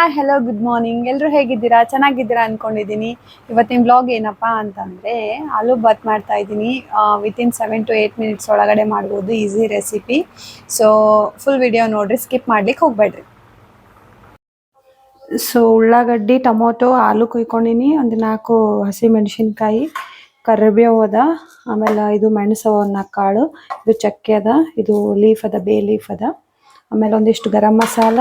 Hi hello good morning. ಎಲ್ಲರೂ ಹೇಗಿದ್ದೀರಾ? ಚೆನ್ನಾಗಿದ್ದೀರಾ ಅಂದ್ಕೊಂಡಿದ್ದೀನಿ. ಇವತ್ತಿನ ಬ್ಲಾಗ್ ಏನಪ್ಪ ಅಂತಂದರೆ ಆಲೂ ಬಾತ್ ಮಾಡ್ತಾ ಇದ್ದೀನಿ. ವಿತಿನ್ 7 to 8 ಮಿನಿಟ್ಸ್ ಒಳಗಡೆ ಮಾಡ್ಬೋದು, easy recipe. So full video ನೋಡಿರಿ, ಸ್ಕಿಪ್ ಮಾಡ್ಲಿಕ್ಕೆ ಹೋಗಬೇಡ್ರಿ. ಸೊ ಉಳ್ಳಾಗಡ್ಡಿ, ಟೊಮೊಟೊ, ಆಲೂ ಕುಯ್ಕೊಂಡಿನಿ, ಒಂದು 4 ಹಸಿಮೆಣಸಿನ್ಕಾಯಿ, ಕರಿಬೇವು ಅದ, ಆಮೇಲೆ ಇದು ಮೆಣಸು ಒಂದು 4 ಕಾಳು, ಇದು ಚಕ್ಕೆ ಅದ, ಇದು ಲೀಫ್ ಅದ, ಬೇ ಲೀಫ್ ಅದ, ಆಮೇಲೆ ಒಂದಿಷ್ಟು ಗರಂ ಮಸಾಲ,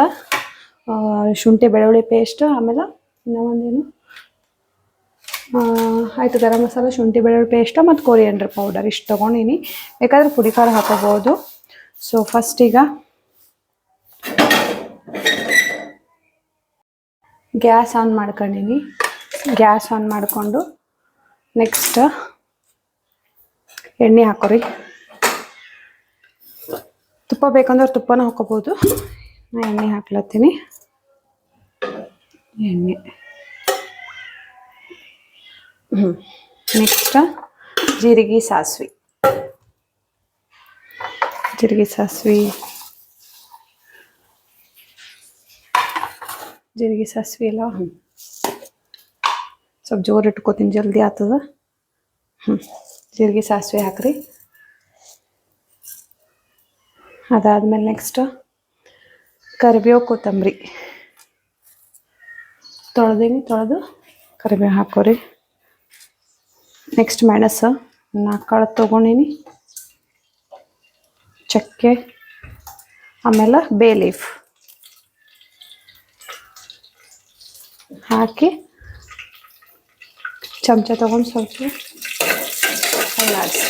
ಶುಂಠಿ ಬೆಳ್ಳುಳ್ಳಿ ಪೇಸ್ಟ್, ಆಮೇಲೆ ಇನ್ನೂ ಒಂದೇನು ಆಯಿತು, ಗರಂ ಮಸಾಲ, ಶುಂಠಿ ಬೆಳ್ಳುಳ್ಳಿ ಪೇಸ್ಟ್ ಮತ್ತು ಕೊರಿಯಂಡರ್ ಪೌಡರ್ ಇಷ್ಟು ತೊಗೊಂಡಿನಿ. ಬೇಕಾದ್ರೆ ಪುಡಿ ಖಾರ ಹಾಕೋಬೋದು. ಸೊ ಫಸ್ಟ್ ಈಗ ಗ್ಯಾಸ್ ಆನ್ ಮಾಡ್ಕೊಂಡಿನಿ. ಗ್ಯಾಸ್ ಆನ್ ಮಾಡಿಕೊಂಡು ನೆಕ್ಸ್ಟ್ ಎಣ್ಣೆ ಹಾಕೋರಿ. ತುಪ್ಪ ಬೇಕಂದ್ರೆ ತುಪ್ಪನ ಹಾಕೋಬೋದು. ನಾನು ಎಣ್ಣೆ ಹಾಕ್ಲತ್ತೀನಿ. ಎಣ್ಣೆ ನೆಕ್ಸ್ಟ್ ಜೀರಿಗೆ ಸಾಸಿವೆ ಎಲ್ಲ ಸ್ವಲ್ಪ ಜೋರು ಇಟ್ಕೋತೀನಿ, ಜಲ್ದಿ ಆಗ್ತದ. ಜೀರಿಗೆ ಸಾಸಿವೆ ಹಾಕ್ರಿ. ಅದಾದ್ಮೇಲೆ ನೆಕ್ಸ್ಟ್ ಕರಿಬೇವು, ಕೊತ್ತಂಬರಿ ತೊಳೆದು ಕರಿಬೇವು ಹಾಕೋರಿ. ನೆಕ್ಸ್ಟ್ ಮೆಣಸು 4 ಕಾಳು ತೊಗೊಂಡಿನಿ, ಚಕ್ಕೆ, ಆಮೇಲೆ ಬೇ ಲೀಫ್ ಹಾಕಿ ಚಮಚ ತೊಗೊಂಡು ಸ್ವಲ್ಪ ಅಲ್ಲಾಡಿಸಿ.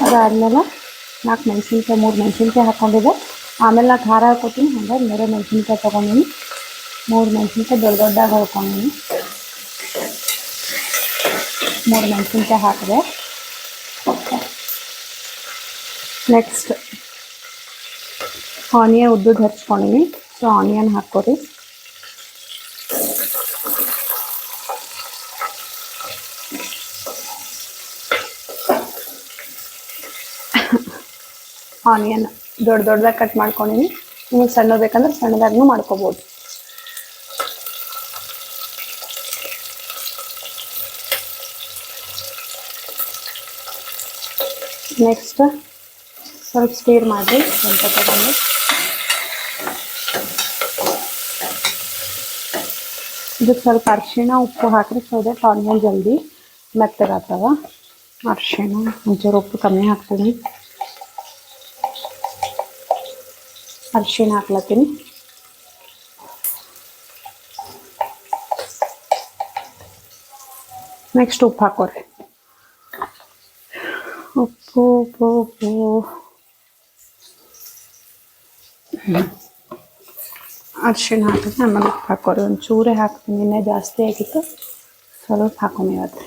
ಅದಾದ್ಮೇಲೆ 4 ಮೆಣಸಿನ್ಕಾಯಿ, 3 ಮೆಣಸಿನ್ಕಾಯಿ ಹಾಕ್ಕೊಂಡಿದ್ದೆ. ಆಮೇಲೆ ನಾನು ಖಾರ ಹಾಕೋತೀನಿ, ಹಾಗಾಗಿ 3 ಮೆಣಸಿನ್ಕಾಯಿ ತೊಗೊಂಡಿನಿ. 3 ಮೆಣಸಿನ್ಕಾಯಿ ದೊಡ್ಡದಾಗಿ ಹಾಕೊಂಡಿನಿ. 3 ಮೆಣಸಿನ್ಕಾಯಿ ಹಾಕಿದೆ. ನೆಕ್ಸ್ಟ್ ಆನಿಯನ್ ಉದ್ದುದ್ದು ಹಚ್ಕೊಂಡಿನಿ. ಸೊ ಆನಿಯನ್ ಹಾಕೋರಿ. ಆನಿಯನ್ ದೊಡ್ಡದಾಗಿ ಕಟ್ ಮಾಡ್ಕೊಂಡಿನಿ. ನಿಮಗೆ ಸಣ್ಣ ಬೇಕಂದ್ರೆ ಸಣ್ಣದಾಗೂ ಮಾಡ್ಕೋಬೋದು. ನೆಕ್ಸ್ಟ್ ಸ್ವಲ್ಪ ಸ್ಟೀರ್ ಮಾಡಿ ಸ್ವಲ್ಪ ತಗೊಂಡು ಇದಕ್ಕೆ ಸ್ವಲ್ಪ ಅರಿಶಿಣ, ಉಪ್ಪು ಹಾಕಿರಿ. ಸೊ ದಟ್ ಆನಿಯನ್ ಜಲ್ದಿ ಮೆತ್ತಗಾಗ್ತವ. ಅರಿಶಿಣ, ಒಂಚೂರು ಉಪ್ಪು ಕಮ್ಮಿ ಹಾಕ್ತೀನಿ. ಅರಿಶಿಣ ಹಾಕ್ಲತ್ತೀನಿ. ನೆಕ್ಸ್ಟ್ ಉಪ್ಪು ಹಾಕೋರಿ. ಉಪ್ಪು ಅರಿಶಿಣ ಹಾಕಿದ್ರೆ ಆಮೇಲೆ ಉಪ್ಪು ಹಾಕೋರಿ. ಒಂಚೂರೇ ಹಾಕ್ತೀನಿ, ಇನ್ನೇ ಜಾಸ್ತಿ ಆಗಿತ್ತು, ಸ್ವಲ್ಪ ಹಾಕೊಂಡು ಇವತ್ತು.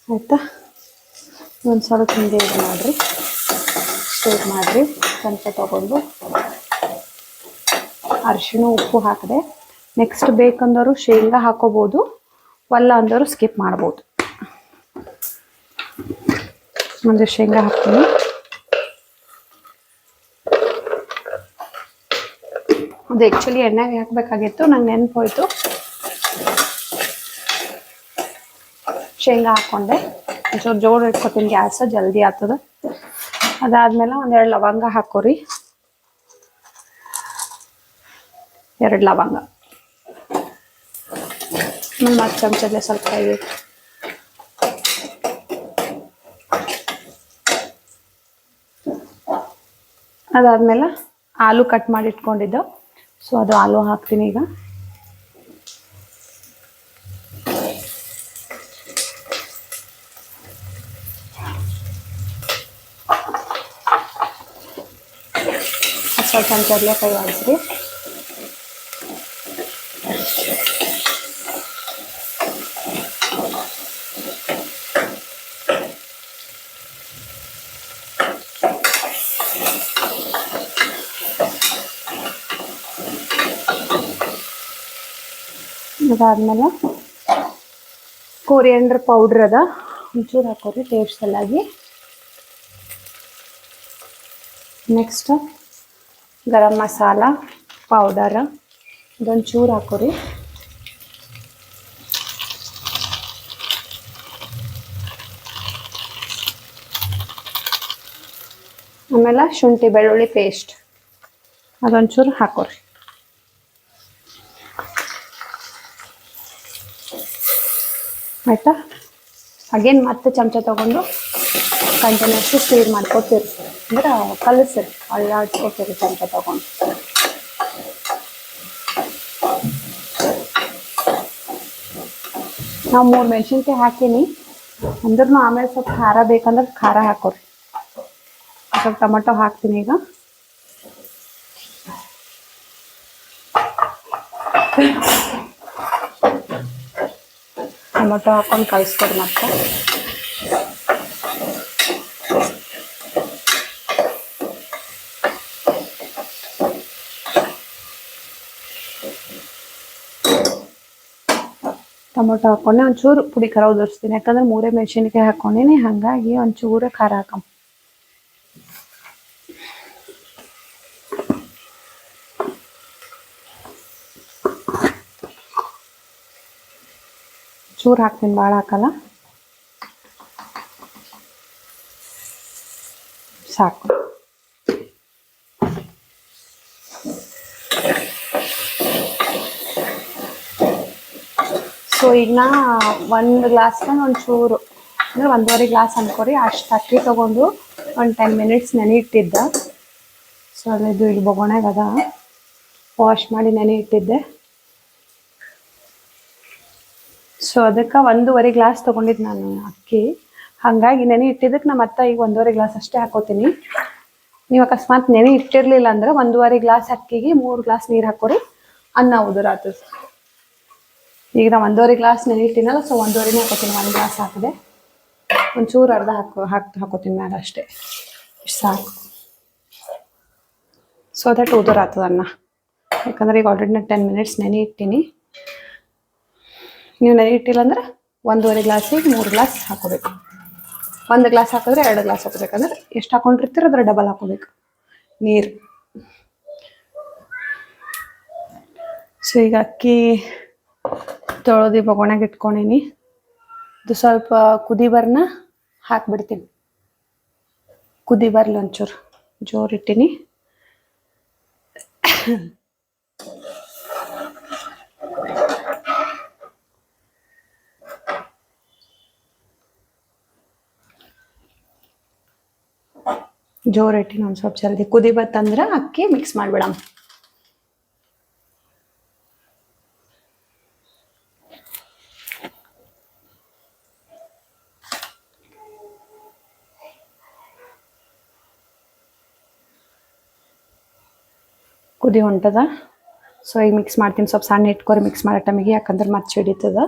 ಆಯಿತಾ? ಒಂದು ಸ್ವಲ್ಪ ಹಿಂಗೆ ಇದು ಮಾಡಿರಿ, ಸ್ಟೇಟ್ ಮಾಡಿರಿ. ಸ್ವಲ್ಪ ತೊಗೊಂಡು ಅರಿಶಿಣ, ಉಪ್ಪು ಹಾಕಿದೆ. ನೆಕ್ಸ್ಟ್ ಬೇಕಂದವರು ಶೇಂಗಾ ಹಾಕೋಬೋದು, ಒಲ್ಲ ಅಂದವರು ಸ್ಕಿಪ್ ಮಾಡ್ಬೋದು. ಒಂದು ಶೇಂಗಾ ಹಾಕ್ತೀನಿ. ಅದು ಆ್ಯಕ್ಚುಲಿ ಎಣ್ಣೆಗೆ ಹಾಕಬೇಕಾಗಿತ್ತು, ನಂಗೆ ನೆನಪು ಹೋಯ್ತು. ಶೇಂಗಾ ಹಾಕ್ಕೊಂಡೆ. ಒಂಚೂರು ಜೋರು ಇಟ್ಕೊತೀನಿ, ಗ್ಯಾಸ್ ಜಲ್ದಿ ಆಗ್ತದೆ. ಅದಾದ್ಮೇಲೆ 1-2 ಲವಂಗ ಹಾಕೋರಿ. 2 ಲವಂಗ ಮತ್ತು ಚಮಚದಲ್ಲೇ ಸ್ವಲ್ಪ ಕೈ. ಅದಾದ್ಮೇಲೆ ಆಲೂ ಕಟ್ ಮಾಡಿ ಇಟ್ಕೊಂಡಿದ್ದು, ಸೊ ಅದು ಆಲೂ ಹಾಕ್ತೀನಿ ಈಗ. ಸ್ವಲ್ಪ ಚಮಚದಲ್ಲೇ ಕೈ ಆಡಿಸ್ರಿ. ಅದಾದ್ಮೇಲೆ ಕೊರಿಯಂಡರ್ ಪೌಡ್ರ್ ಅದ, ಒಂಚೂರು ಹಾಕೋರಿ ಟೇಸ್ಟ್ ಸಲುವಾಗಿ. Next garam masala powder ಇದೊಂಚೂರು ಹಾಕೋರಿ. ಆಮೇಲೆ ಶುಂಠಿ ಬೆಳ್ಳುಳ್ಳಿ ಪೇಸ್ಟ್ ಅದೊಂಚೂರು ಹಾಕೋರಿ. ಆಯಿತಾ? ಅಗೇನ್ ಮತ್ತೆ ಚಮಚ ತೊಗೊಂಡು ಕಂಟಿನ್ಯೂಸ್ಲಿ ಸ್ಟೀರ್ ಮಾಡ್ಕೊತೀರಿ, ಅಂದ್ರೆ ಕಲಸಿರಿ, ಅಳ್ಳಾಡ್ಸ್ಕೊತೀರಿ ಚಮಚ ತೊಗೊಂಡು. ನಾವು 3 ಮೆಣಸಿನ್ಕಾಯಿ ಹಾಕೀನಿ, ಅಂದ್ರೂ ಆಮೇಲೆ ಸ್ವಲ್ಪ ಖಾರ ಬೇಕಂದ್ರೆ ಖಾರ ಹಾಕೋರಿ. ಸ್ವಲ್ಪ ಟೊಮೆಟೊ ಹಾಕ್ತೀನಿ ಈಗ. ಟೊಮೆಟೊ ಹಾಕೊಂಡು ಕಲಿಸ್ಕೊಡಿ ಮತ್ತೆ. ಟೊಮೊಟೊ ಹಾಕ್ಕೊಂಡೆ ಒಂಚೂರು ಪುಡಿ ಖಾರ ಉದುರಿಸ್ತೀನಿ, ಯಾಕಂದ್ರೆ 3 ಮೆಣಸಿನ್ಕಾಯಿ ಹಾಕ್ಕೊಂಡೀನಿ, ಹಾಗಾಗಿ ಒಂಚೂರು ಖಾರ ಹಾಕಮ್ಮ. ಚೂರು ಹಾಕ್ತೀನಿ, ಭಾಳ ಹಾಕಲ್ಲ, ಸಾಕು. ಸೊ ಈಗ ನಾ 1 ಗ್ಲಾಸ್ಗೆ ಒಂಚೂರು ಅಂದರೆ 1.5 ಗ್ಲಾಸ್ ಅನ್ಕೋರಿ, ಅಷ್ಟು ಅಕ್ಕಿ ತೊಗೊಂಡು ಒಂದು 10 ಮಿನಿಟ್ಸ್ ನೆನೆ ಇಟ್ಟಿದ್ದೆ. ಸೊ ಅಲ್ಲಿದ್ದು ಇಲ್ಲಿ ಬೊಗೋಣಾಗ ಅದ, ವಾಶ್ ಮಾಡಿ ನೆನೆ ಇಟ್ಟಿದ್ದೆ. ಸೊ ಅದಕ್ಕೆ 1.5 ಗ್ಲಾಸ್ ತೊಗೊಂಡಿದ್ದು ನಾನು ಅಕ್ಕಿ, ಹಾಗಾಗಿ ನೆನೆ ಇಟ್ಟಿದ್ದಕ್ಕೆ ನಾ ಮತ್ತೆ ಈಗ 1.5 ಗ್ಲಾಸ್ ಅಷ್ಟೇ ಹಾಕೋತೀನಿ. ನೀವು ಅಕಸ್ಮಾತ್ ನೆನೆ ಇಟ್ಟಿರಲಿಲ್ಲ ಅಂದ್ರೆ 1.5 ಗ್ಲಾಸ್ ಅಕ್ಕಿಗೆ 3 ಗ್ಲಾಸ್ ನೀರು ಹಾಕೋರಿ, ಅನ್ನ ಉದುರಾತು. ಈಗ ನಾ 1.5 ಗ್ಲಾಸ್ ನೆನೆ ಇಟ್ಟಿನಲ್ಲ, ಸೊ 1.5 ಹಾಕೋತೀನಿ. 1 ಗ್ಲಾಸ್ ಹಾಕಿದೆ, ಒಂಚೂರು ಅರ್ಧ ಹಾಕೋತೀನಿ ಮ್ಯಾಲೆ ಅಷ್ಟೇ, ಇಷ್ಟು ಸಾಕು. ಸೊ ದಟ್ ಉದುರಾತದ ಅನ್ನ, ಯಾಕಂದ್ರೆ ಈಗ ಆಲ್ರೆಡಿ ನಾನು 10 ಮಿನಿಟ್ಸ್ ನೆನೆ ಇಟ್ಟೀನಿ. ನೀವು ನೆನೆ ಇಟ್ಟಿಲ್ಲ ಅಂದ್ರೆ 1.5 ಗ್ಲಾಸಿಗೆ 3 ಗ್ಲಾಸ್ ಹಾಕೋಬೇಕು. 1 ಗ್ಲಾಸ್ ಹಾಕಿದ್ರೆ 2 ಗ್ಲಾಸ್ ಹಾಕೋಬೇಕಂದ್ರೆ ಎಷ್ಟು ಹಾಕೊಂಡಿರ್ತೀರ ಅದ್ರ ಡಬಲ್ ಹಾಕೋಬೇಕು ನೀರು. ಸೊ ಈಗ ಅಕ್ಕಿ ತೊಳೆದು ಬೊಗೋಣಾಗ ಇಟ್ಕೊಂಡೀನಿ. ಇದು ಸ್ವಲ್ಪ ಕುದಿ ಬರ್ನ ಹಾಕ್ಬಿಡ್ತೀನಿ, ಕುದಿ ಬರ್ಲಿ ಒಂಚೂರು, ಜೋರು ಇಟ್ಟೀನಿ. ಜೋರು ಇಟ್ಟಿನಿ, ಒಂದು ಸ್ವಲ್ಪ ಜಲ್ದಿ ಕುದಿ ಬತ್ತಂದ್ರೆ ಅಕ್ಕಿ ಮಿಕ್ಸ್ ಮಾಡಿಬಿಡಮ್. ಕುದಿ ಹೊಂಟದ. ಸೊ ಈಗ ಮಿಕ್ಸ್ ಮಾಡ್ತೀನಿ, ಸ್ವಲ್ಪ ಸಣ್ಣ ಇಟ್ಕೊರಿ ಮಿಕ್ಸ್ ಮಾಡೋ ಟೈಮಿಗೆ, ಯಾಕಂದ್ರೆ ಮತ್ತೆ ಸಿಡಿತದ.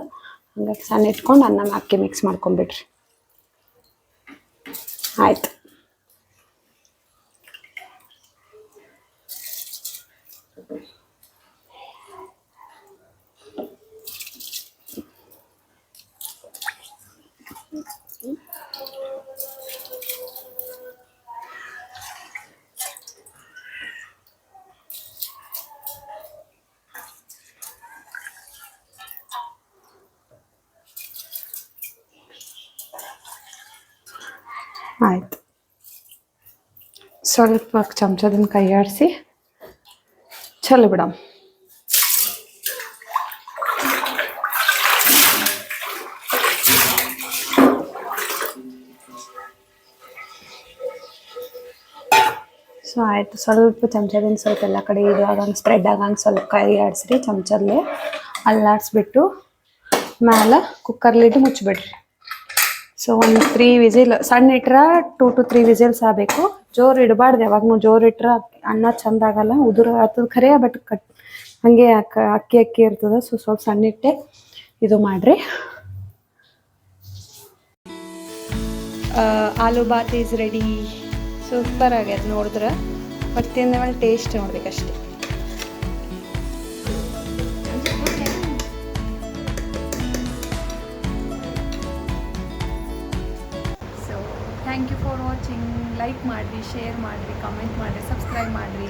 ಹಂಗಾಗಿ ಸಣ್ಣ ಇಟ್ಕೊಂಡು ಅನ್ನ ಅಕ್ಕಿ ಮಿಕ್ಸ್ ಮಾಡ್ಕೊಂಬಿಡ್ರಿ. ಆಯ್ತು. ಆಯ್ತು, ಸ್ವಲ್ಪ ಚಮಚದಿಂದ ಕೈ ಆಡಿಸಿ ಚಲೋ ಬಿಡಮ್. ಸೊ ಆಯಿತು, ಸ್ವಲ್ಪ ಚಮಚದಿಂದ ಸ್ವಲ್ಪ ಎಲ್ಲ ಕಡೆ ಇದು ಆಗಂಗೆ ಸ್ಪ್ರೆಡ್ ಆಗಂಗೆ ಸ್ವಲ್ಪ ಕೈ ಆಡಿಸ್ರಿ ಚಮಚಲ್ಲೇ. ಅಲ್ಲಾಡಿಸ್ಬಿಟ್ಟು ಮ್ಯಾಲೆ ಕುಕ್ಕರ್ ಲಿಡ್ ಮುಚ್ಚಿಬಿಡ್ರಿ. ಸೊ ಒಂದು 3 ವಿಸಿಲ್, ಸಣ್ಣ ಇಟ್ರೆ 2 to 3 ವಿಸಿಲ್ಸ್ ಆಗಬೇಕು. ಜೋರು ಇಡಬಾರ್ದು, ಯಾವಾಗೂ ಜೋರು ಇಟ್ರೆ ಅನ್ನ ಚಂದ ಆಗಲ್ಲ, ಉದುರು ಆಗ್ತದೆ ಖರೆ, ಬಟ್ ಹಾಗೆ ಅಕ್ಕಿ ಇರ್ತದೆ. ಸೊ ಸ್ವಲ್ಪ ಸಣ್ಣ ಇಟ್ಟೆ ಇದು ಮಾಡಿರಿ. Aloo bath is ready. Super ಆಗ್ಯದ ನೋಡಿದ್ರೆ, ಮತ್ತಿಂದ ಮೇಲೆ ಟೇಸ್ಟ್ ನೋಡ್ಬೇಕಷ್ಟೆ. Thank you for watching. Like ಮಾಡಿರಿ, ಶೇರ್ ಮಾಡಿರಿ, ಕಮೆಂಟ್ ಮಾಡಿರಿ, ಸಬ್ಸ್ಕ್ರೈಬ್ ಮಾಡಿರಿ.